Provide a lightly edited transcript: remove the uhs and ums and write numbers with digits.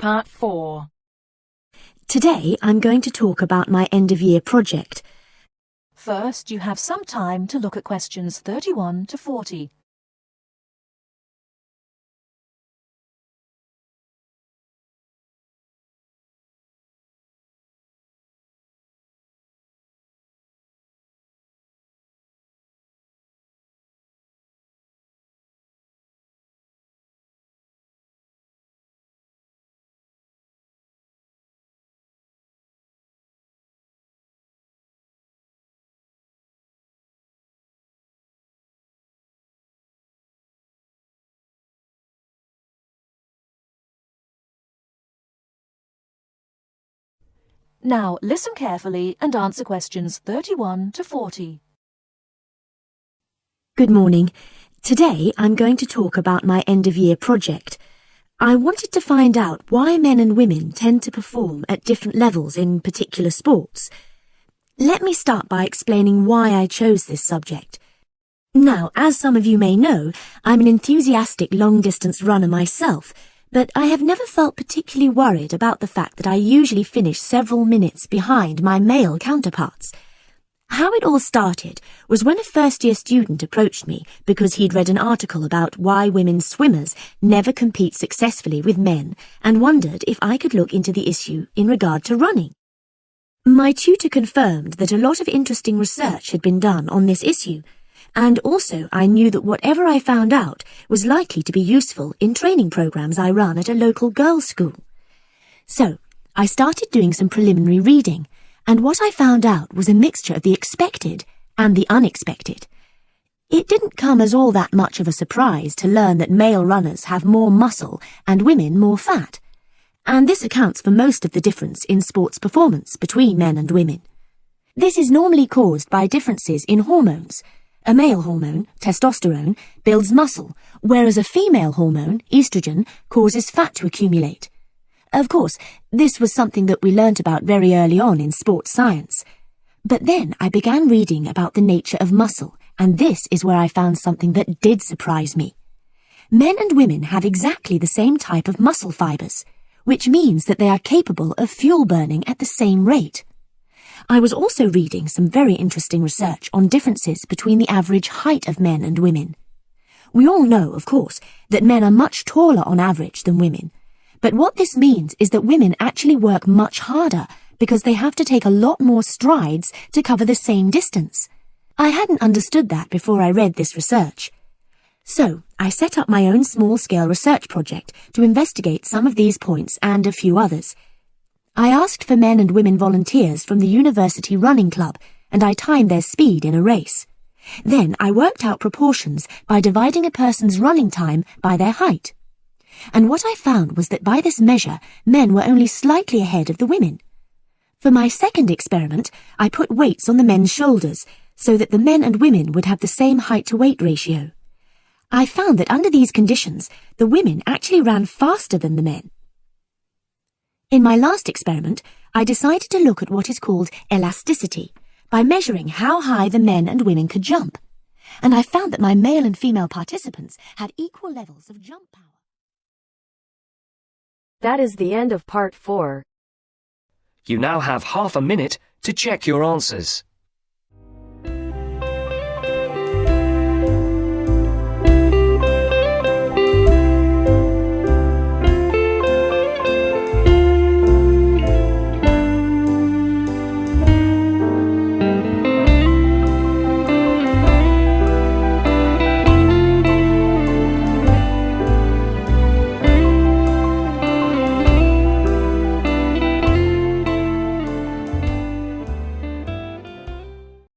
Part 4. Today I'm going to talk about my end-of-year project. First, you have some time to look at questions 31 to 40. Now, listen carefully and answer questions 31 to 40. Good morning. Today I'm going to talk about my end-of-year project. I wanted to find out why men and women tend to perform at different levels in particular sports. Let me start by explaining why I chose this subject. Now, as some of you may know, I'm an enthusiastic long-distance runner myself, but I have never felt particularly worried about the fact that I usually finish several minutes behind my male counterparts. How it all started was when a first-year student approached me because he'd read an article about why women swimmers never compete successfully with men and wondered if I could look into the issue in regard to running. My tutor confirmed that a lot of interesting research had been done on this issue, and also I knew that whatever I found out was likely to be useful in training programs I run at a local girls' school. So, I started doing some preliminary reading, and what I found out was a mixture of the expected and the unexpected. It didn't come as all that much of a surprise to learn that male runners have more muscle and women more fat, and this accounts for most of the difference in sports performance between men and women. This is normally caused by differences in hormones. A male hormone, testosterone, builds muscle, whereas a female hormone, estrogen, causes fat to accumulate. Of course, this was something that we learnt about very early on in sports science. But then I began reading about the nature of muscle, and this is where I found something that did surprise me. Men and women have exactly the same type of muscle fibers, which means that they are capable of fuel burning at the same rate. I was also reading some very interesting research on differences between the average height of men and women. We all know, of course, that men are much taller on average than women, but what this means is that women actually work much harder because they have to take a lot more strides to cover the same distance. I hadn't understood that before I read this research. So, I set up my own small-scale research project to investigate some of these points and a few others. I asked for men and women volunteers from the university running club, and I timed their speed in a race. Then I worked out proportions by dividing a person's running time by their height. And what I found was that by this measure, men were only slightly ahead of the women. For my second experiment, I put weights on the men's shoulders, so that the men and women would have the same height-to-weight ratio. I found that under these conditions, the women actually ran faster than the men. In my last experiment, I decided to look at what is called elasticity, by measuring how high the men and women could jump. And I found that my male and female participants had equal levels of jump power. That is the end of Part 4. You now have half a minute to check your answers.